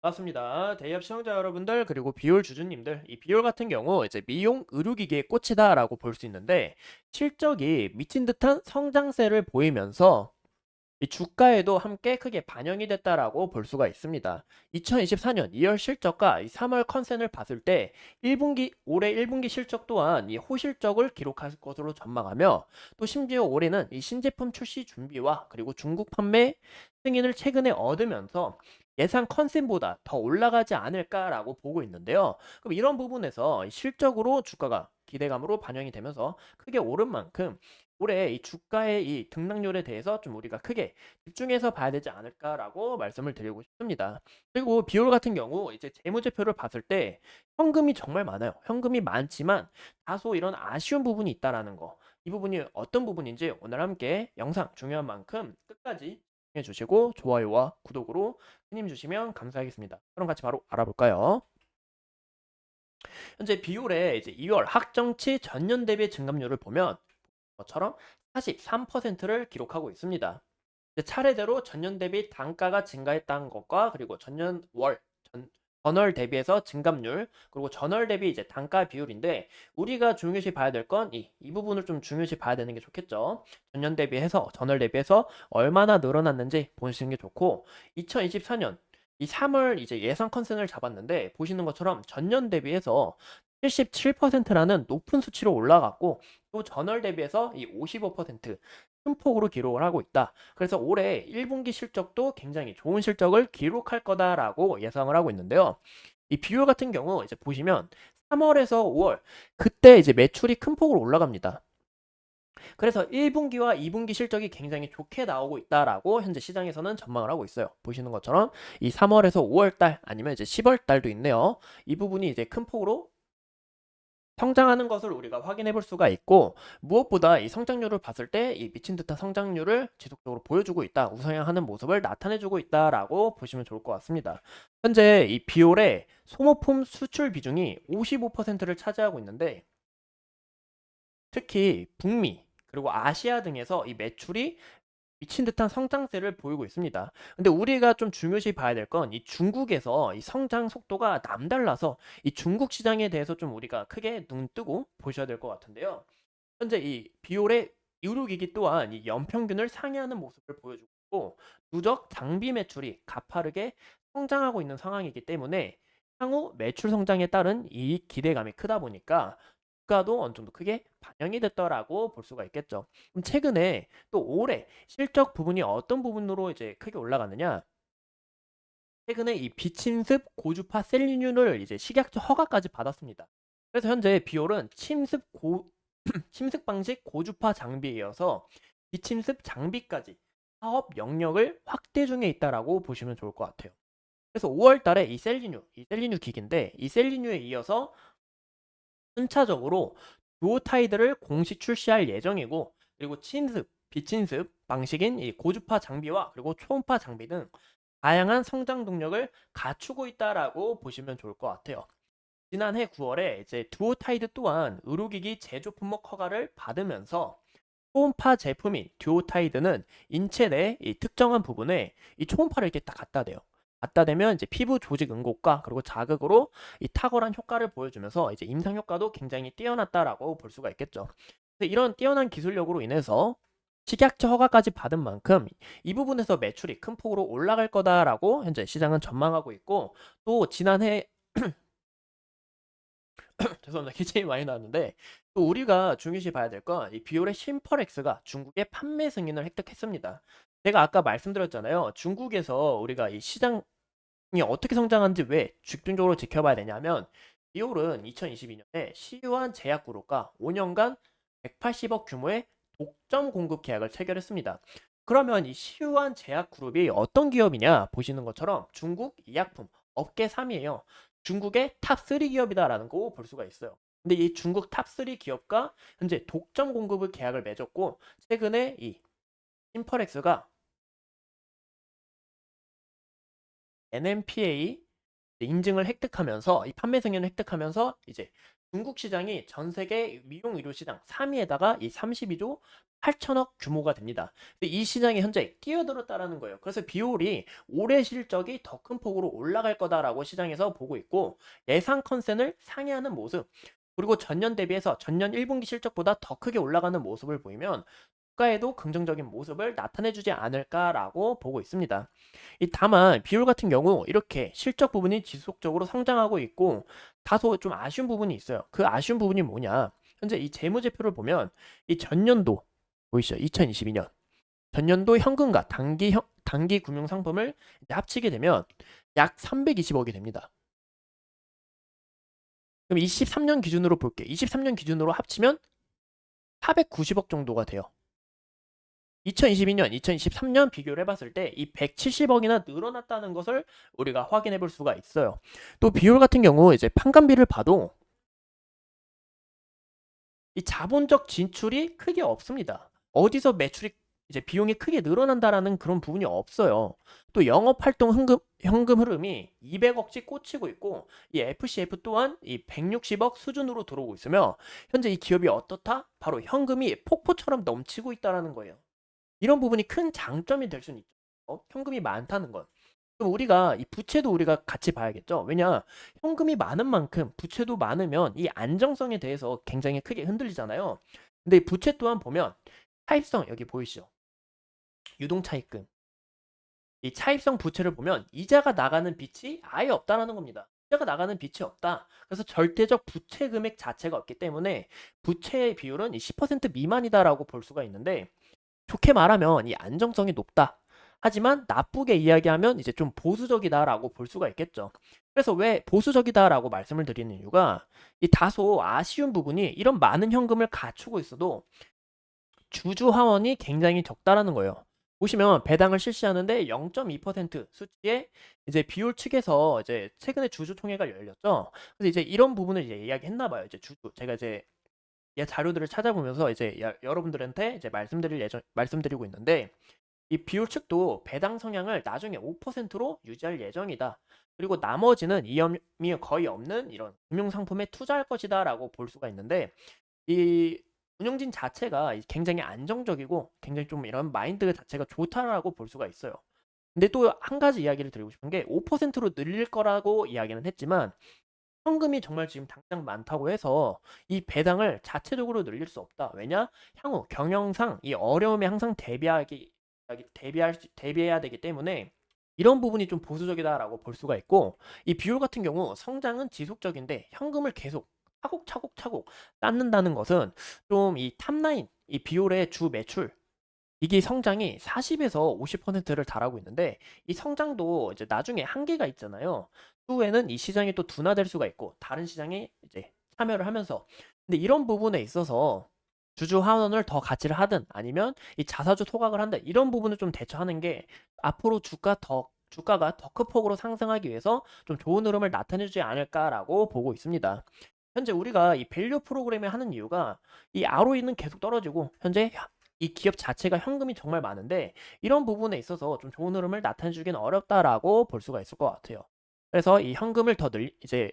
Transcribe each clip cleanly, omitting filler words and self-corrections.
반갑습니다. 대기업 시청자 여러분들 그리고 비올 주주님들 이 비올 같은 경우 이제 미용 의료기기의 꽃이다라고 볼 수 있는데 실적이 미친 듯한 성장세를 보이면서 이 주가에도 함께 크게 반영이 됐다라고 볼 수가 있습니다. 2024년 2월 실적과 이 3월 컨센을 봤을 때 1분기 올해 1분기 실적 또한 이 호실적을 기록할 것으로 전망하며 또 심지어 올해는 이 신제품 출시 준비와 그리고 중국 판매 승인을 최근에 얻으면서 예상 컨센보다 더 올라가지 않을까라고 보고 있는데요. 그럼 이런 부분에서 실적으로 주가가 기대감으로 반영이 되면서 크게 오른 만큼 올해 이 주가의 이 등락률에 대해서 좀 우리가 크게 집중해서 봐야 되지 않을까라고 말씀을 드리고 싶습니다. 그리고 비올 같은 경우 이제 재무제표를 봤을 때 현금이 정말 많아요. 현금이 많지만 다소 이런 아쉬운 부분이 있다라는 거. 이 부분이 어떤 부분인지 오늘 함께 영상 중요한 만큼 끝까지 해주시고 좋아요와 구독으로 힘 주시면 감사하겠습니다. 그럼 같이 바로 알아볼까요? 현재 비올의 이제 2월 학정치 전년 대비 증감률을 보면 것처럼 43%를 기록하고 있습니다. 차례대로 전년 대비 단가가 증가했다는 것과 그리고 전월 대비해서 증감률 그리고 전월 대비 이제 단가 비율인데 우리가 중요시 봐야 될 건 이 부분을 좀 중요시 봐야 되는 게 좋겠죠. 전년 대비해서 전월 대비해서 얼마나 늘어났는지 보시는 게 좋고 2024년 이 3월 이제 예상 컨센을 잡았는데 보시는 것처럼 전년 대비해서 77%라는 높은 수치로 올라갔고 또 전월 대비해서 이 55%큰 폭으로 기록을 하고 있다. 그래서 올해 1분기 실적도 굉장히 좋은 실적을 기록할 거다라고 예상을 하고 있는데요. 이 비율 같은 경우 이제 보시면 3월에서 5월 그때 이제 매출이 큰 폭으로 올라갑니다. 그래서 1분기와 2분기 실적이 굉장히 좋게 나오고 있다라고 현재 시장에서는 전망을 하고 있어요. 보시는 것처럼 이 3월에서 5월 달 아니면 이제 10월 달도 있네요. 이 부분이 이제 큰 폭으로 성장하는 것을 우리가 확인해 볼 수가 있고 무엇보다 이 성장률을 봤을 때 이 미친 듯한 성장률을 지속적으로 보여주고 있다. 우상향하는 모습을 나타내 주고 있다라고 보시면 좋을 것 같습니다. 현재 이 비올의 소모품 수출 비중이 55%를 차지하고 있는데 특히 북미 그리고 아시아 등에서 이 매출이 미친 듯한 성장세를 보이고 있습니다. 근데 우리가 좀 중요시 봐야 될 건 이 중국에서 이 성장 속도가 남달라서 이 중국 시장에 대해서 좀 우리가 크게 눈 뜨고 보셔야 될 것 같은데요. 현재 이 비올의 의료기기 또한 이 연평균을 상회하는 모습을 보여주고 있고 누적 장비 매출이 가파르게 성장하고 있는 상황이기 때문에 향후 매출 성장에 따른 이 기대감이 크다 보니까 주가도 어느 정도 크게 반영이 됐더라고 볼 수가 있겠죠. 그럼 최근에 또 올해 실적 부분이 어떤 부분으로 이제 크게 올라갔느냐? 최근에 이 비침습 고주파 셀리늄을 이제 식약처 허가까지 받았습니다. 그래서 현재 비올은 침습 방식 고주파 장비에 이어서 비침습 장비까지 사업 영역을 확대 중에 있다라고 보시면 좋을 것 같아요. 그래서 5월 달에 이 셀리뉴 기기인데 이 셀리뉴에 이어서 순차적으로 듀오타이드를 공식 출시할 예정이고 그리고 비침습 방식인 이 고주파 장비와 그리고 초음파 장비 등 다양한 성장 동력을 갖추고 있다라고 보시면 좋을 것 같아요. 지난해 9월에 이제 듀오타이드 또한 의료기기 제조 품목 허가를 받으면서 초음파 제품인 듀오타이드는 인체 내 이 특정한 부분에 이 초음파를 이렇게 딱 갖다 대요. 갖다 대면 이제 피부 조직 응고과 그리고 자극으로 이 탁월한 효과를 보여주면서 이제 임상 효과도 굉장히 뛰어났다라고 볼 수가 있겠죠. 이런 뛰어난 기술력으로 인해서 식약처 허가까지 받은 만큼 이 부분에서 매출이 큰 폭으로 올라갈 거다라고 현재 시장은 전망하고 있고 또 지난해 죄송합니다. 기침이 많이 나왔는데 또 우리가 중요시 봐야 될 건 이 비올의 심펄엑스가 중국의 판매 승인을 획득했습니다. 제가 아까 말씀드렸잖아요. 중국에서 우리가 이 시장이 어떻게 성장하는지 왜 집중적으로 지켜봐야 되냐면 비올은 2022년에 시유한 제약그룹과 5년간 180억 규모의 독점 공급 계약을 체결했습니다. 그러면 이 시유한 제약그룹이 어떤 기업이냐 보시는 것처럼 중국医薬품 업계 3위예요. 중국의 탑3 기업이다라는 거 볼 수가 있어요. 근데 이 중국 탑3 기업과 현재 독점 공급을 계약을 맺었고 최근에 이 심펄엑스가 NMPA 인증을 획득하면서 이 판매 승인을 획득하면서 이제 중국 시장이 전 세계 미용 의료 시장 3위에다가 이 32조 8천억 규모가 됩니다. 근데 이 시장에 현재 끼어들었다라는 거예요. 그래서 비올이 올해 실적이 더 큰 폭으로 올라갈 거다라고 시장에서 보고 있고 예상 컨센을 상회하는 모습 그리고 전년 대비해서 전년 1분기 실적보다 더 크게 올라가는 모습을 보이면 주가에도 긍정적인 모습을 나타내주지 않을까라고 보고 있습니다. 다만 비율 같은 경우 이렇게 실적 부분이 지속적으로 성장하고 있고 다소 좀 아쉬운 부분이 있어요. 그 아쉬운 부분이 뭐냐? 현재 이 재무제표를 보면 이 전년도 보이시죠? 2022년 전년도 현금과 단기 금융 상품을 합치게 되면 약 320억이 됩니다. 그럼 23년 기준으로 볼게요. 23년 기준으로 합치면 490억 정도가 돼요. 2022년, 2023년 비교를 해봤을 때 이 170억이나 늘어났다는 것을 우리가 확인해 볼 수가 있어요. 또 비율 같은 경우 이제 판관비를 봐도 이 자본적 진출이 크게 없습니다. 어디서 매출이 이제 비용이 크게 늘어난다라는 그런 부분이 없어요. 또 영업활동 현금 흐름이 200억씩 꽂히고 있고 이 FCF 또한 이 160억 수준으로 들어오고 있으며 현재 이 기업이 어떻다? 바로 현금이 폭포처럼 넘치고 있다라는 거예요. 이런 부분이 큰 장점이 될 수는 있죠. 현금이 많다는 건. 그럼 우리가 이 부채도 우리가 같이 봐야겠죠. 왜냐, 현금이 많은 만큼 부채도 많으면 이 안정성에 대해서 굉장히 크게 흔들리잖아요. 근데 이 부채 또한 보면 차입성 여기 보이시죠? 유동 차입금. 이 차입성 부채를 보면 이자가 나가는 빚이 아예 없다라는 겁니다. 이자가 나가는 빚이 없다. 그래서 절대적 부채 금액 자체가 없기 때문에 부채의 비율은 10% 미만이다라고 볼 수가 있는데 좋게 말하면 이 안정성이 높다. 하지만 나쁘게 이야기하면 이제 좀 보수적이다라고 볼 수가 있겠죠. 그래서 왜 보수적이다라고 말씀을 드리는 이유가 이 다소 아쉬운 부분이 이런 많은 현금을 갖추고 있어도 주주 하원이 굉장히 적다라는 거예요. 보시면 배당을 실시하는데 0.2% 수치의 이제 비율 측에서 이제 최근에 주주총회가 열렸죠. 그래서 이제 이런 부분을 이제 이야기했나 봐요. 이제 제가 이제 자료들을 찾아보면서 이제 여러분들한테 이제 말씀드리고 있는데 이 비율 측도 배당 성향을 나중에 5%로 유지할 예정이다. 그리고 나머지는 위험이 거의 없는 이런 금융상품에 투자할 것이다라고 볼 수가 있는데 이 운영진 자체가 굉장히 안정적이고 굉장히 좀 이런 마인드 자체가 좋다라고 볼 수가 있어요. 근데 또 한 가지 이야기를 드리고 싶은 게 5%로 늘릴 거라고 이야기는 했지만 현금이 정말 지금 당장 많다고 해서 이 배당을 자체적으로 늘릴 수 없다. 왜냐? 향후 경영상 이 어려움에 항상 대비해야 되기 때문에 이런 부분이 좀 보수적이다라고 볼 수가 있고 이 비율 같은 경우 성장은 지속적인데 현금을 계속 차곡차곡 쌓는다는 것은 좀 이 탑라인 이 비율의 주 매출 이게 성장이 40에서 50%를 달하고 있는데 이 성장도 이제 나중에 한계가 있잖아요. 후에는 이 시장이 또 둔화될 수가 있고 다른 시장에 이제 참여를 하면서 근데 이런 부분에 있어서 주주 환원을 더 가치를 하든 아니면 이 자사주 소각을 한다 이런 부분을 좀 대처하는 게 앞으로 주가가 더 큰 폭으로 상승하기 위해서 좀 좋은 흐름을 나타내주지 않을까라고 보고 있습니다. 현재 우리가 이 밸류 프로그램을 하는 이유가 이 ROE는 계속 떨어지고 현재 이 기업 자체가 현금이 정말 많은데 이런 부분에 있어서 좀 좋은 흐름을 나타내주기는 어렵다라고 볼 수가 있을 것 같아요. 그래서 이 현금을 더 이제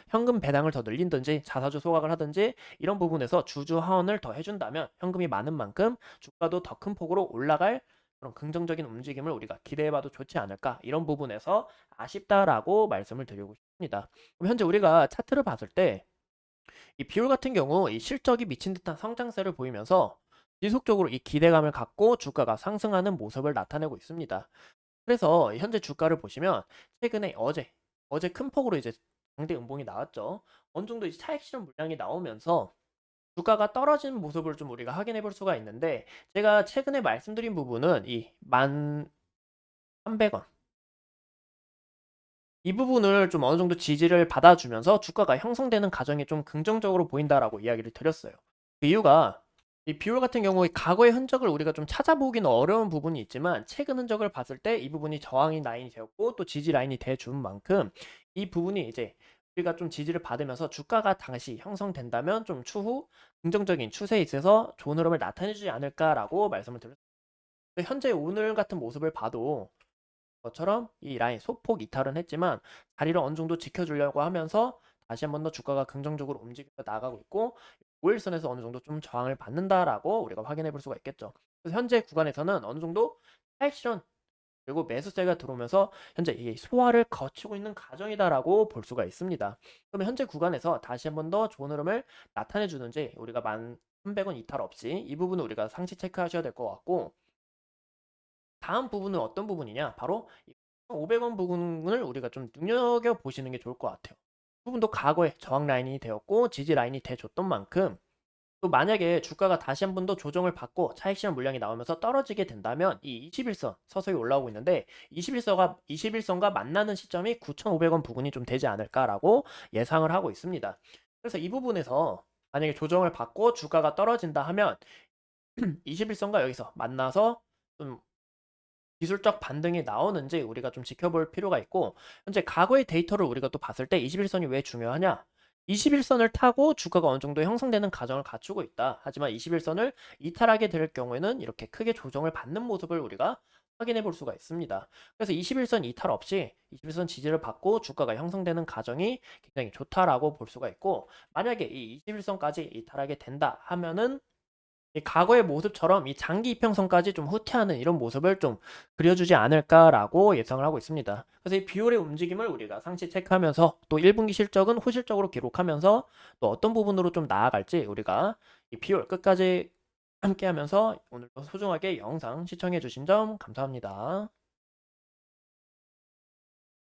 현금 배당을 더 늘린든지 자사주 소각을 하든지 이런 부분에서 주주 하원을 더 해준다면 현금이 많은 만큼 주가도 더 큰 폭으로 올라갈 그런 긍정적인 움직임을 우리가 기대해봐도 좋지 않을까 이런 부분에서 아쉽다라고 말씀을 드리고 싶습니다. 그럼 현재 우리가 차트를 봤을 때 이 비율 같은 경우 이 실적이 미친 듯한 성장세를 보이면서 지속적으로 이 기대감을 갖고 주가가 상승하는 모습을 나타내고 있습니다. 그래서 현재 주가를 보시면 최근에 어제 큰 폭으로 이제 강대 음봉이 나왔죠. 어느 정도 이제 차익 실현 물량이 나오면서 주가가 떨어지는 모습을 좀 우리가 확인해 볼 수가 있는데 제가 최근에 말씀드린 부분은 이 1,300원 이 부분을 좀 어느 정도 지지를 받아주면서 주가가 형성되는 과정이 좀 긍정적으로 보인다라고 이야기를 드렸어요. 그 이유가 이 비율 같은 경우에 과거의 흔적을 우리가 좀 찾아보기는 어려운 부분이 있지만 최근 흔적을 봤을 때 이 부분이 저항이 라인이 되었고 또 지지 라인이 돼준 만큼 이 부분이 이제 우리가 좀 지지를 받으면서 주가가 다시 형성된다면 좀 추후 긍정적인 추세에 있어서 좋은 흐름을 나타내주지 않을까라고 말씀을 드렸습니다. 현재 오늘 같은 모습을 봐도 것처럼 이 라인 소폭 이탈은 했지만 자리를 어느 정도 지켜주려고 하면서 다시 한 번 더 주가가 긍정적으로 움직여 나가고 있고 5일선에서 어느 정도 좀 저항을 받는다라고 우리가 확인해 볼 수가 있겠죠. 그래서 현재 구간에서는 어느 정도 차익 실현 그리고 매수세가 들어오면서 현재 이 소화를 거치고 있는 과정이다라고 볼 수가 있습니다. 그러면 현재 구간에서 다시 한 번 더 좋은 흐름을 나타내 주는지 우리가 1,300원 이탈 없이 이 부분을 우리가 상시 체크하셔야 될 것 같고 다음 부분은 어떤 부분이냐? 바로 500원 부분을 우리가 좀 눈여겨 보시는 게 좋을 것 같아요. 이 부분도 과거에 저항 라인이 되었고 지지 라인이 돼줬던 만큼 또 만약에 주가가 다시 한 번 더 조정을 받고 차익 실현 물량이 나오면서 떨어지게 된다면 이 21선 서서히 올라오고 있는데 21선과 만나는 시점이 9,500원 부근이 좀 되지 않을까라고 예상을 하고 있습니다. 그래서 이 부분에서 만약에 조정을 받고 주가가 떨어진다 하면 21선과 여기서 만나서 좀 기술적 반등이 나오는지 우리가 좀 지켜볼 필요가 있고 현재 과거의 데이터를 우리가 또 봤을 때 21선이 왜 중요하냐? 21선을 타고 주가가 어느 정도 형성되는 과정을 갖추고 있다. 하지만 21선을 이탈하게 될 경우에는 이렇게 크게 조정을 받는 모습을 우리가 확인해 볼 수가 있습니다. 그래서 21선 이탈 없이 21선 지지를 받고 주가가 형성되는 과정이 굉장히 좋다라고 볼 수가 있고 만약에 이 21선까지 이탈하게 된다 하면은 이 과거의 모습처럼 이 장기 이평선까지 좀 후퇴하는 이런 모습을 좀 그려주지 않을까라고 예상을 하고 있습니다. 그래서 이 비올의 움직임을 우리가 상시 체크하면서 또 1분기 실적은 후실적으로 기록하면서 또 어떤 부분으로 좀 나아갈지 우리가 이 비올 끝까지 함께 하면서 오늘도 소중하게 영상 시청해 주신 점 감사합니다.